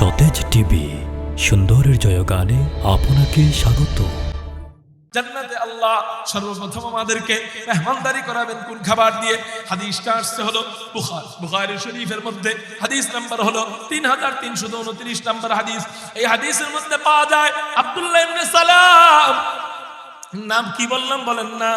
সতেজ টিভি সুন্দরের জয়গানে আপনাকে স্বাগত। জান্নাতে আল্লাহ সর্বপ্রথম আমাদেরকে মেহমানদারি করাবেন কোন খাবার দিয়ে? হাদিসটা আসছে হলো বুখারী শরীফের মধ্যে, হাদিস নাম্বার হলো 3329 নম্বর হাদিস। এই হাদিসের মধ্যে পাওয়া যায় আব্দুল্লাহ ইবনে সালাম, নাম কি বললাম বলেন না?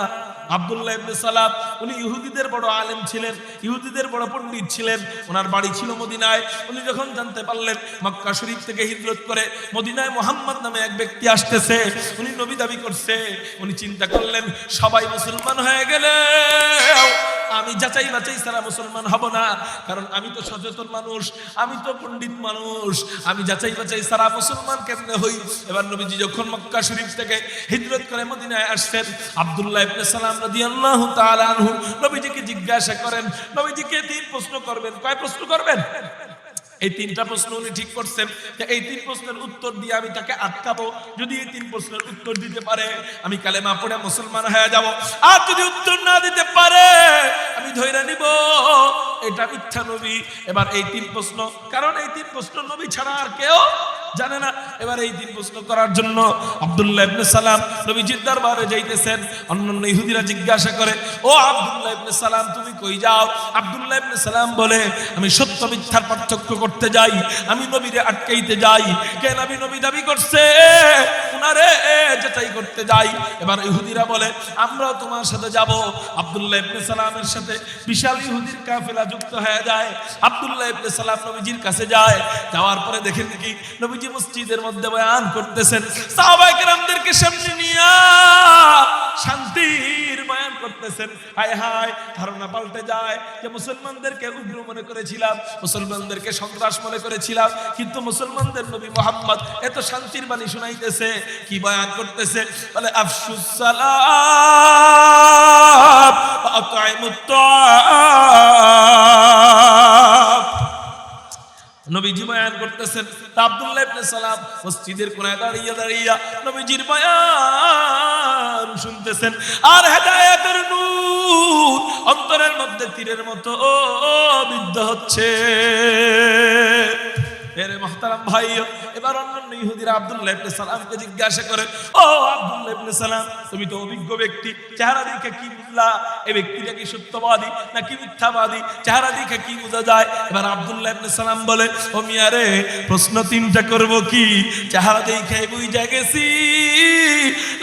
আব্দুল্লাহ ইবনে সালাম, উনি ইহুদিদের বড় আলেম ছিলেন, ইহুদিদের বড় পণ্ডিত ছিলেন। ওনার বাড়ি ছিল মদিনায়। উনি যখন জানতে পারলেন মক্কা শরীফ থেকে হিজরত করে মদিনায় মুহাম্মদ নামে এক ব্যক্তি আসতেছে, উনি নবী দাবি করছে, উনি চিন্তা করলেন সবাই মুসলমান হয়ে গেলে আমি যাচাই বাছাই ছাড়া মুসলমান হব না, কারণ আমি তো সচেতন মানুষ, আমি তো পণ্ডিত মানুষ, আমি যাচাই বাছাই ছাড়া মুসলমান কেমনে হই? এবার নবীজি যখন মক্কা শরীফ থেকে হিজরত করে মদিনায় আসছেন, আব্দুল্লাহ ইবনে সালাম রাদিয়াল্লাহু তাআলা আনহু নবীজিকে জিজ্ঞাসা করেন, নবীজিকে তিন প্রশ্ন করবেন। কয় প্রশ্ন করবেন? এই তিনটা প্রশ্ন উনি ঠিক করছেন যে এই তিন প্রশ্নের উত্তর দিয়ে আমি তাকে আটকাবো। যদি এই তিন প্রশ্নের উত্তর দিতে পারে আমি কালেমা পড়ে মুসলমান হয়ে যাব, আর যদি উত্তর না দিতে পারে আমি ধরে নিব এটা মিথ্যা নবী। এবার এই তিন প্রশ্ন, কারণ এই তিন প্রশ্ন নবী ছাড়া আর কেউ জানে না। এবার এই তিন প্রশ্ন করার জন্য আব্দুল্লাহ ইবনে সালাম নবীজির দরবারে যাইতেছেন। অন্যান্য ইহুদিরা জিজ্ঞাসা করে, ও আব্দুল্লাহ ইবনে সালাম তুমি কই যাও? আব্দুল্লাহ ইবনে সালাম বলে, আমি সত্য মিথ্যার পার্থক্য করতে যাই, আমি নবীরে আটকাইতে যাই। কেন? আমি নবী দাবি করছে, উনারে যাচাই করতে যাই। এবার ইহুদিরা বলে, আমরাও তোমার সাথে যাব। আব্দুল্লাহ ইবনে সালামের সাথে বিশাল ইহুদির কাফেলা যুক্ত হয়ে যায়। আব্দুল্লাহ ইবনে সালাম নবীজির কাছে যায়। যাওয়ার পরে দেখেন কি নবীজি মসজিদের মধ্যে বয়ান করতেছেন, সাহাবায়ে কেরামদেরকে সামনে নিয়ে শান্তির বয়ান করতেছেন। হায় হায়, ধারণা পাল্টে যায় যে মুসলমানদেরকে উগ্র মনে করেছিলাম, মুসলমানদেরকে সন্ত্রাস মনে করেছিলাম, কিন্তু মুসলমানদের নবী মুহাম্মদ এত শান্তির বাণী শুনাইতেছে। কি বয়ান করতেছে? বলে আফশুস সালাম ওয়া আতঈমুত তাআম। নবীজি বয়ান করতেছেন, আব্দুল্লাহ ইবনে সালাম মসজিদের কোণায় দাঁড়িয়ে দাঁড়িয়ে নবীজির বয়ান শুনতেছেন, আর হেদায়েতের নূর অন্তরের মধ্যে তীরের মতো বিদ্ধ হচ্ছে। এরে মুহতারাম ভাই, এবার অন্যান্য ইহুদিরা আব্দুল্লাহ ইবনে সালামকে জিজ্ঞাসা করে, ও আব্দুল্লাহ ইবনে সালাম তুমি তো অভিজ্ঞ ব্যক্তি, চেহারা দেখে কি বুঝলা এই ব্যক্তিটা কি সত্যবাদী নাকি মিথ্যাবাদী? চেহারা দেখে কি বোঝা যায়? এবার আব্দুল্লাহ ইবনে সালাম বলে, ও মিয়া রে, প্রশ্ন তিনটা করব কি? চেহারা দেখে বুঝা গেছি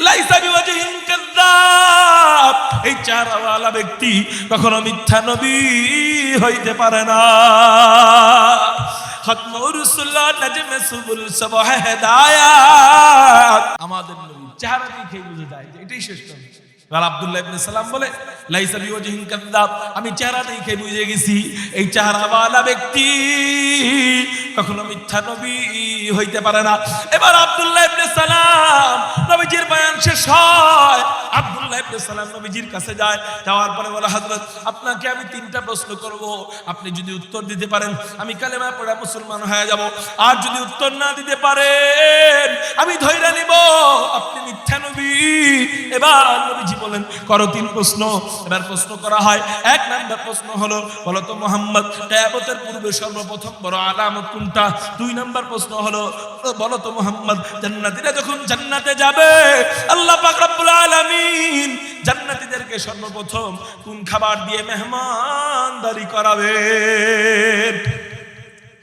লাইসা বিওয়াজহিন কাযাব, এই চেহারাওয়ালা ব্যক্তি কখনো মিথ্যা নবী হইতে পারে না। আমাদের নবী চেহারা দেখেই বুঝে যায় যে এটাই শ্রেষ্ঠ। আব্দুল্লাহ ইবনে সালাম বলে, লাইসা বিওয়াজহিন কাযাব, আমি চেহারা দেখে বুঝে গেছি এই চেহারাওয়ালা ব্যক্তি কখনো মিথ্যা নবী হইতে পারে না। এবার আব্দুল্লাহ ইবনে সালাম নবীজির বয়ান শেষ হয়, আব্দুল্লাহ ইবনে সালাম নবীজির কাছে যায়। যাওয়ার পরে বলে, হযরত আপনাকে আমি তিনটা প্রশ্ন করব, আপনি যদি উত্তর দিতে পারেন আমি কালেমা পড়ে মুসলমান হয়ে যাব, আর যদি উত্তর না দিতে পারেন আমি ধইরা নিব আপনি মিথ্যা নবী। এবার নবীজি বলেন, করো তিন প্রশ্ন। এবার প্রশ্ন করা হয়। এক নাম্বার প্রশ্ন হলো, বলো তো মুহাম্মদ কিয়ামতের পূর্বে সর্বপ্রথম বড় আলামত কোনটা? দুই নাম্বার প্রশ্ন হলো, বলো তো মুহাম্মদ জান্নাতীরা যখন জান্নাতে যাবে আল্লাহ পাক রব্বুল আলামিন জান্নাতীদেরকে সর্বপ্রথম কোন খাবার দিয়ে মেহমানদারি করাবেন?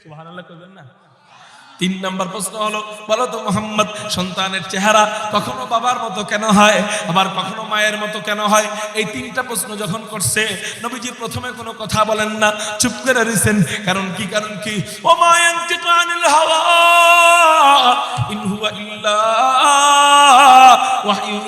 সুবহানাল্লাহ কইবেন না? তিন নাম্বার প্রশ্ন হলো, বলো তো মুহাম্মদ সন্তানের চেহারা কখনো বাবার মতো কেন হয়, আবার কখনো মায়ের মতো কেন হয়? এই তিনটা প্রশ্ন যখন করছে নবীজি প্রথমে কোনো কথা বলেন না, চুপ করে রইছেন। কারণ কি? কারণ কি? ও মা ইয়ানতিকু আনিল হাওয়া ইন হুয়া ইল্লা ওয়াহয়ুন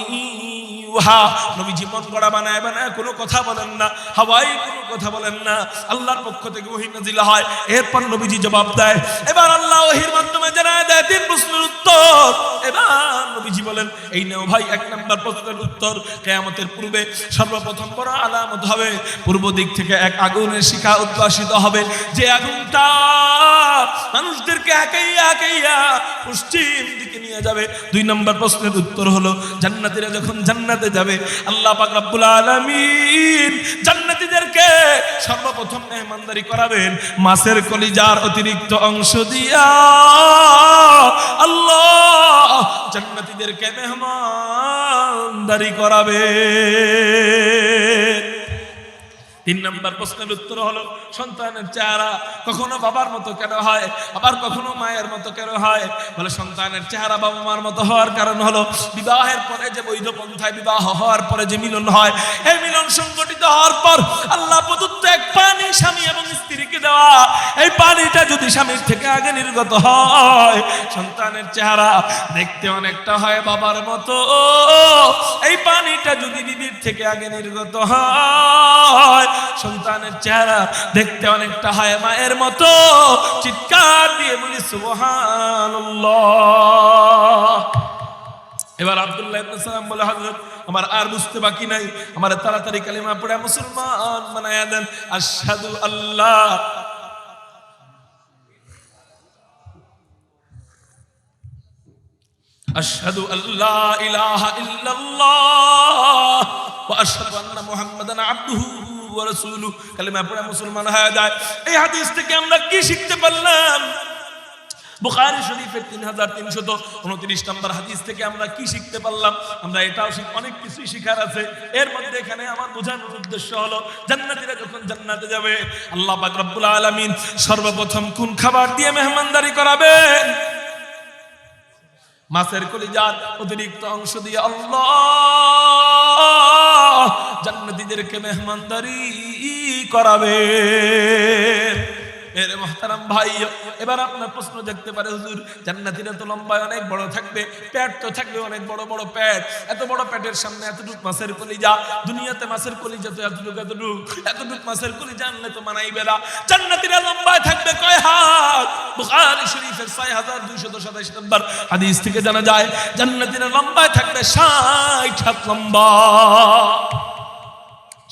ইউহা। নবীজি মন গড়া বানায় বানায় কোনো কথা বলেন না, হাওয়াই কোনো কথা বলেন না, আল্লাহর পক্ষ থেকে ওহী নাযিল হয়, এরপর নবীজি জবাব দেয়। এবার আল্লাহ ওহীর মাধ্যমে জানায় দেয় তিন প্রশ্নের উত্তর। এবার নবীজি বলেন, এই নাও ভাই এক নাম্বার প্রশ্নের উত্তর, কিয়ামতের পূর্বে সর্বপ্রথম বড় আলামত হবে, পূর্ব দিক থেকে এক আগুনের শিখা উদ্ভাসিত হবে, যে আগুনটা মানুষদেরকে একাইয়া একাইয়া পশ্চিম দিকে নিয়ে যাবে। 2 নম্বর প্রশ্নের উত্তর হলো জান্নাতীরা যখন জান্নাতে যাবে আল্লাহ পাক রব্বুল আলামিন জান্নাতীদেরকে সর্বপ্রথম মেহমানদারি করাবেন মাছের কলিজার অতিরিক্ত অংশ দিয়া। আল্লাহ জান্নাতীদেরকে মেহমানদারি করাবে। 3 নম্বর প্রশ্নের উত্তর হলো সন্তানের চেহারা কখনো বাবার মতো কেন হয়, আবার কখনো মায়ের মতো কেন হয়? বলে সন্তানের চেহারা বাবা মার মতো হওয়ার কারণ হলো বিবাহের পরে যে বৈধ পন্থায় বিবাহ হওয়ার পরে যে মিলন হয়, এই মিলন সংগঠিত হওয়ার পর আল্লাহ প্রদত্ত এক পানি স্বামী এবং স্ত্রীকে দেওয়া, এই পানিটা যদি স্বামীর থেকে আগে নির্গত হয় সন্তানের চেহারা দেখতে অনেকটা হয় বাবার মতো। এই পানিটা যদি বিবির থেকে আগে নির্গত হয় সন্তানের চেহারা দেখতে অনেকটা হয় মায়ের মতো। চিৎকার দিয়ে বলি সুবহানাল্লাহ। এবার আব্দুল্লাহ ইবনে সালাম বলে হযরত আমার আর বুঝতে বাকি নাই, আমার তাড়াতাড়ি কালিমা পড়ে মুসলমান বানায়া দেন। আশহাদু আল্লাহ আশহাদু আল্লা ইলাহা ইল্লাল্লাহ ওয়া আশহাদু আন্না মুহাম্মাদান আবদুহু ওয়া রাসূলুহু। কালিমা পড়ে মুসলমান হয়ে যায়। এই হাদিস থেকে আমরা কি শিখতে পারলাম? বুখারী শরীফের 3329 নম্বর হাদিস থেকে আমরা কি শিখতে পারলাম? আমরা এটাও অনেক কিছুই শিখার আছে। এর মধ্যে এখানে আমার বোঝানোর উদ্দেশ্য হলো জান্নাতীরা যখন জান্নাতে যাবে আল্লাহ পাক রব্বুল আলামিন সর্বপ্রথম কোন খাবার দিয়ে মেহমানদারি করাবেন? মাছের কলিজার অতিরিক্ত অংশ দিয়ে আল্লাহ জান্নাতীদেরকে মেহমানদারি করাবে। মেরে মুহতারাম ভাই, এবার আপনার প্রশ্ন দেখতে পারে হুজুর জান্নাতীরা তো লম্বায় অনেক বড় থাকবে, পেট তো থাকবে অনেক বড় বড় পেট, এত বড় পেটের সামনে এতটুক মাছের কলিজা, দুনিয়াতে মাছের কলিজা তো এতটুক মাছের কলিজা আনলে তো মানাইবে না। জান্নাতীরা লম্বায় থাকবে কয় হাত? বুখারী শরীফের 6227 নম্বর হাদিস থেকে জানা যায় জান্নাতীরা লম্বায় থাকবে 60 হাত লম্বা।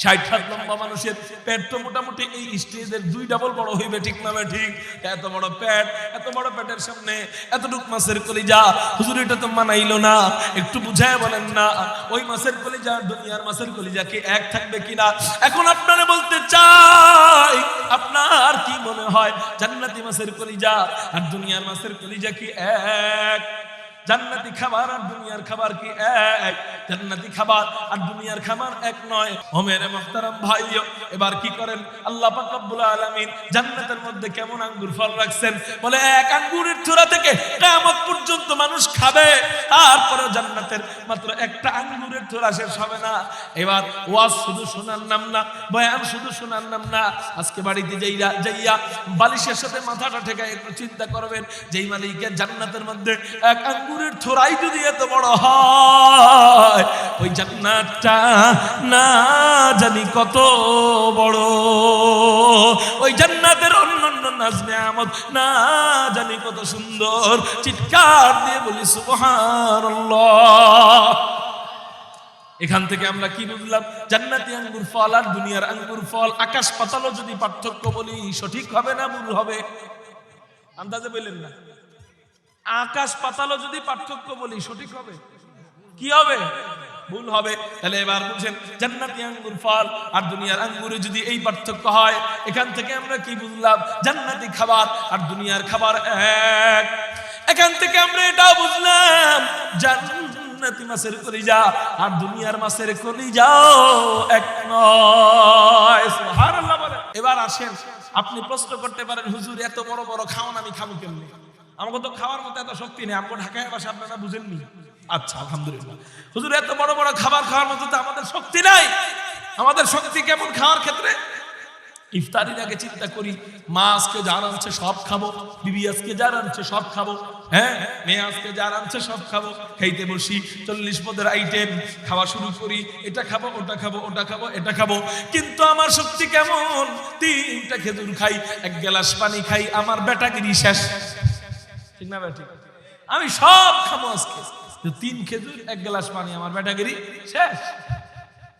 60 হাত লম্বা মানুষের পেট তো মোটামুটি এই স্টেজের 2 ডাবল বড় হইবে, ঠিক না? ঠিক। এত বড় পেট, এত বড় পেটের সামনে এতটুক মাছের কলিজা, হুজুর এটা তো মানাইলো না, একটু বুঝায় বলেন না ওই মাছের কলিজা দুনিয়ার মাছের কলিজা কি এক থাকবে কিনা? এখন আপনারা বলতে চাই আপনার কি মনে হয় জান্নাতি মাছের কলিজা আর দুনিয়ার মাছের কলিজা কি এক? জান্নাতি খাবার আর দুনিয়ার খাবার কি এক? জান্নাতি খাবার আর দুনিয়ার খাবার এক নয়। ও মেরে মুহতারাম ভাইও, এবার কি করেন আল্লাহ পাক রব্বুল আলামিন জান্নাতের মধ্যে কেমন আঙ্গুর ফল রাখছেন? বলে এক আঙ্গুরের থোড়া থেকে কিয়ামত পর্যন্ত মানুষ খাবে, তারপরে জান্নাতের মাত্র একটা আঙ্গুরের থোড়া শেষ হবে না। এবার ওয়াজ শুধু শোনার নাম না, বয়ান শুধু শোনার নাম না, আজকে বাড়িতে যাইয়া বালিশের সাথে মাথাটা ঠেকায় একটু চিন্তা করবেন যেই মালিকের জান্নাতের মধ্যে এক আঙ্গুরের থোড়াই যদি এত বড় হয় ওই জান্নাতটা না জানি কত বড়, ওই জান্নাতের অন্যান্য নাজ নেয়ামত না জানি কত সুন্দর। চিৎকার দিয়ে বলি সুবহানাল্লাহ। এখান থেকে আমরা কি বুঝলাম? জান্নাতি আঙ্গুর ফল আর দুনিয়ার আঙ্গুর ফল আকাশ পাতালও যদি পার্থক্য বলি সঠিক হবে না ভুল হবে? আন্দাজে বললেন না? আকাশ পাতালও যদি পার্থক্য বলি সঠিক হবে কি হবে? ভুল হবে। তাহলে এবার বুঝেন জান্নাতি আঙ্গুর ফল আর দুনিয়ার আঙ্গুরে যদি এই পার্থক্য হয়, এখান থেকে আমরা কি বুঝলাম? জান্নাতি খাবার আর দুনিয়ার খাবার এক। এখান থেকে আমরা এটাও বুঝলাম জান্নাতি মাছের কলিজা আর দুনিয়ার মাছের কলিজাও এক নয়। সুবহানাল্লাহ বলে। এবার আসেন, আপনি প্রশ্ন করতে পারেন হুজুর এত বড় বড় খাওয়ান আমি খাবো কেমনে? আমাকে তো খাওয়ার মতো এত শক্তি নেই, আমাকে ঢাকায় ভাষা আপনারা বুঝেননি। আচ্ছা আলহামদুলিল্লাহ, হুজুর এত বড় বড় খাবার খাওয়ার মতো তো আমাদের শক্তি নাই। আমাদের শক্তি কেমন খাওয়ার ক্ষেত্রে? ইফতারির আগে চিন্তা করি মা আজকে যা রাঁধছে সব খাবো, বিবি আজকে যা রাঁধছে সব খাবো, হ্যাঁ মেয়ে আজকে যা রাঁধছে সব খাবো। খাইতে বসি 40 পদের আইটেম, খাওয়া শুরু করি, এটা খাবো ওটা খাবো ওটা খাবো এটা খাবো। কিন্তু আমার শক্তি কেমন? 3টা খেজুর খাই, 1 গ্লাস পানি খাই, আমার বেটাগিরি শেষ, ঠিক না বেটি? আমি সব খাবো আজকে, 3 খেজুর 1 গ্লাস পানি, আমার বেটাগিরি শেষ।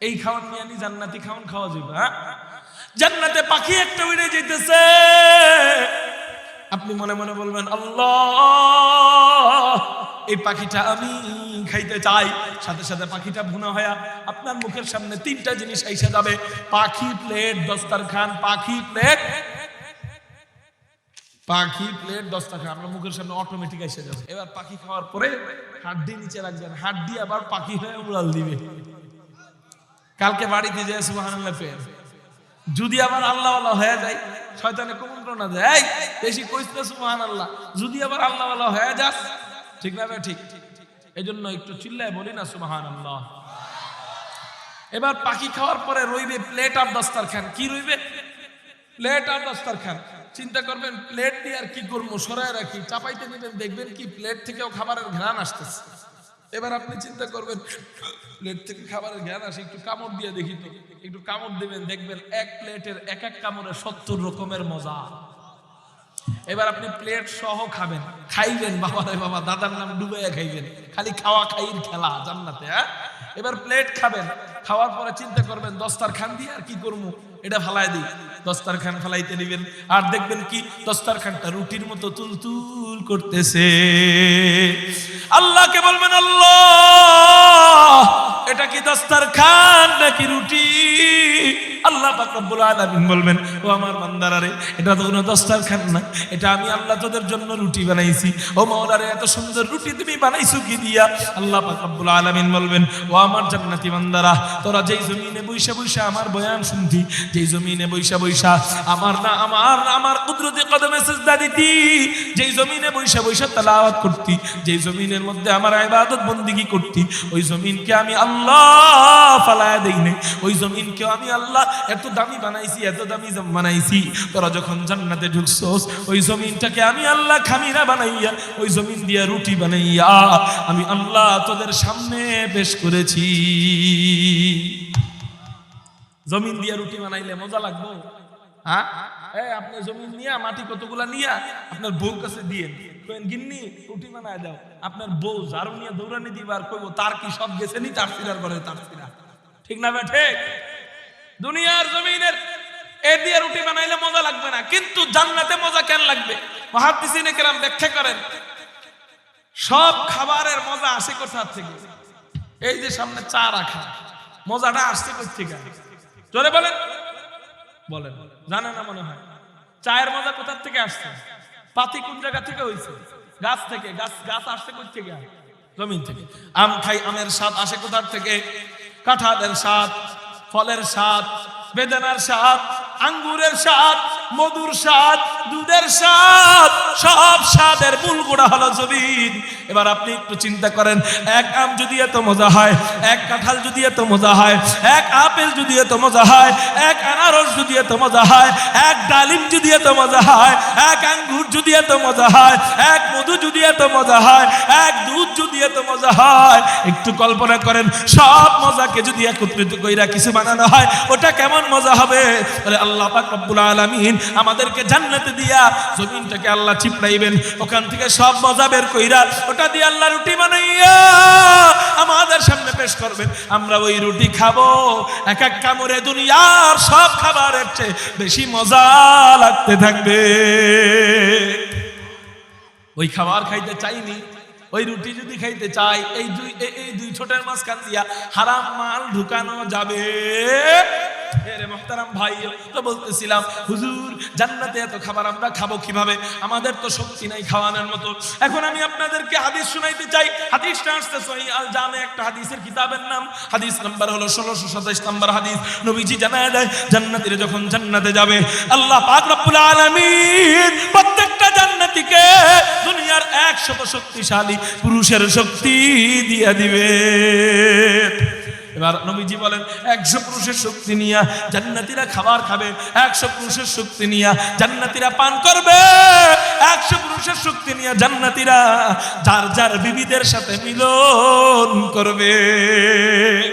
এই খাওয়ান নিয়ে আনি জান্নাতি খাওয়ান খাওয়া যাবে? হ্যাঁ, জান্নাতে পাখি একটা উড়ে যেতেছে, আপনি মনে মনে বলবেন আল্লাহ এই পাখিটা আমি খাইতে চাই, সাথে সাথে পাখিটা ভুনা হয়া আপনার মুখের সামনে তিনটা জিনিস এসে যাবে, পাখি প্লেট দস্তরখান, পাখি প্লেট দস্তরখান আপনার মুখের সামনে অটোমেটিক এসে যাবে। এবার পাখি খাওয়ার পরে হাড্ডি নিচে রাখবেন, হাড্ডি আবার পাখি হয়ে উড়াল দিবে। কালকে বাড়িতে যে সুবহানাল্লাহ ফের যদি আবার আল্লাহ আল্লাহ হয়ে যায়, শয়তানে কুমন্ত্রণা দেয় বেশি কইস না সুবহানাল্লাহ, যদি আবার আল্লাহ আল্লাহ হয়ে যাস, ঠিক না? ঠিক। এই জন্য একটু চিল্লায় বলি না সুবহানাল্লাহ। এবার পাখি খাওয়ার পরে রইবে প্লেট আর দস্তরখান। কি রইবে? প্লেট আর দস্তরখান। চিন্তা করবেন প্লেট দিয়ে আর কি করবো, সরায় রাখি, চাপাইতে নেবেন, দেখবেন কি প্লেট থেকেও খাবারের ঘ্রাণ আসতেছে। এবার আপনি চিন্তা করবেন প্লেট থেকে খাবারের ঘ্রাণ আসে, একটু কামড় দিয়ে দেখি তো, একটু কামড় দিবেন, দেখবেন এক প্লেটের এক এক কামড়ে 70 রকমের মজা। এবার আপনি প্লেট সহ খাবেন, খাইবেন, বাবা রে বাবা, দাদার নাম ডুবাইয়া খাইবেন, খালি খাওয়া খাইর খেলা জান্নাতে। হ্যাঁ, এবার প্লেট খাবেন, খাওয়ার পরে চিন্তা করবেন দস্তরখান দিয়ে আর কি করবো, এটা ফালাই দিই, দস্তরখান ফালাইতে দিবেন, আর দেখবেন কি দস্তরখানটা রুটির মতো তুলতুল করতেছে। আল্লাহকে বলবেন আল্লাহ এটা কি দস্তরখান নাকি রুটি? আল্লাহ পাক রব্বুল আলামিন বলবেন ও আমার বান্দারা রে, এটা তো কোনো দস্তরখান না, এটা আমি আল্লাহ তোদের জন্য রুটি বানাইছি। ও মাওলা রে, এত সুন্দর রুটি তুমি বানাইছো কি দিয়া? আল্লাহ পাক রব্বুল আলামিন বলবেন ও আমার জান্নাতি বান্দারা, তোরা যেই জমিনে বইসা বইসা আমার বয়ান শুনতি, যেই জমিনে বইসা বইসা আমার কুদরতি কদমে সিজদা দিতি, যেই জমিনে বইসা বইসা তেলাওয়াত করতি, যেই জমিনের মধ্যে আমার ইবাদত বন্দেগী করতি, ওই জমিনকে আমি আল্লাহ ফালায়া দেই নাই, ওই জমিনকে আমি আল্লাহ এত দামি বানাইছি, এত দামি বানাইছি। তোরা যখন জান্নাতে ঢুকছস, ওই জমিনটাকে আমি আল্লাহ খামিরা বানাইয়া, ওই জমিন দিয়া রুটি বানাইয়া আমি আল্লাহ তোদের সামনে পেশ করেছি। জমিন দিয়া রুটি বানাইলে মজা লাগবে? হ্যাঁ, আপনি জমিন নিয়া, মাটি কতগুলা নিয়া আপনার বউর কাছে দিয়ে গিন্নি রুটি বানায় দাও, আপনার বউ ঝাড়ু নিয়ে দৌড়ানি দিবার কইব তার কি সব গেছে নি, তার সিরার করে তার সিরা, ঠিক না ভাই? ঠিক। দুনিয়ার জমিনের এ দিয়ে রুটি বানাইলে মজা লাগবে না, কিন্তু জান্নাতে মজা কেন লাগবে? মুহাদ্দিসিনে কেরাম ব্যাখ্যা করেন সব খাবারের মজা আসে কোথা থেকে? এই যে সামনে চা রাখা, মজাটা আসছে কোথা থেকে? জোরে বলেন, বলেন, জানে না মনে হয়? চায়ের মজা কোথা থেকে আসছে? পাতি কোন জায়গা থেকে হইছে? গাছ থেকে। গাছ আসছে কোথা থেকে? জমিন থেকে। আম খাই, আমের স্বাদ আসে কোথা থেকে? কাঁঠালের স্বাদ, ফলের স্বাদ, বেদানার স্বাদ, আঙ্গুরের স্বাদ, মধুর স্বাদ, দুধের স্বাদ, সব স্বাদের মূল গোড়া হলো জমিন। এবার আপনি একটু চিন্তা করেন, এক আম যদি এত মজা হয়, এক কাঁঠাল যদি এত মজা হয়, এক আপেল যদি এত মজা হয়, এক আনারস যদি এত মজা হয়, এক ডালিম যদি এত মজা হয়, এক আঙ্গুর যদি এত মজা হয়, এক মধু যদি এত মজা হয়, এক দুধ যদি এত মজা হয়, একটু কল্পনা করেন সব মজাকে যদি একত্রিত কইরা কিছু বানানো হয়, ওটা কেমন মজা হবে? বলে আল্লাহ পাক রব্বুল আলামিন আমাদেরকে জান্নাতে দিয়া জমিনটাকে আল্লাহ চিপড়াইবেন, ওখান থেকে সব মজা বের কইরা ওটা দিয়ে আল্লাহ রুটি বানাইয়া আমাদের সামনে পেশ করবেন। আমরা ওই রুটি খাবো, এক এক কামড়ে দুনিয়ার সব খাবারের চেয়ে বেশি মজা লাগতে থাকবে। ওই খাবার খাইতে চাইনি, ওই রুটি যদি খাইতে চাই, এই দুই ছোটের মাঝখান দিয়া হারাম মাল ঢুকানো যাবে? মোহতারাম ভাই, তো বলতেছিলাম হুজুর জান্নাতে এত খাবার আমরা খাবো কিভাবে? আমাদের তো শক্তি নাই খাওয়ানোর মতো। এখন আমি আপনাদেরকে হাদিস শোনাইতে চাই। হাদিসটা আসছে সহিহ আল জামে, একটা হাদিসের কিতাবের নাম, হাদিস নাম্বার হলো 1627 নম্বর হাদিস। নবীজি জানায় দেয় জান্নাতীরা যখন জান্নাতে যাবে, আল্লাহ পাক রব্বুল আলামিন প্রত্যেকটা জান্নাতীকে দুনিয়ার 100 শক্তিশালী পুরুষের শক্তি দিয়ে দিবে। এবার নবীজি বলেন 100 পুরুষের শক্তি নিয়া জান্নাতীরা খাবার খাবে, 100 পুরুষের শক্তি নিয়া জান্নাতীরা পান করবে, 100 পুরুষের শক্তি নিয়া জান্নাতীরা যার যার বিবিদের সাথে মিলন করবে।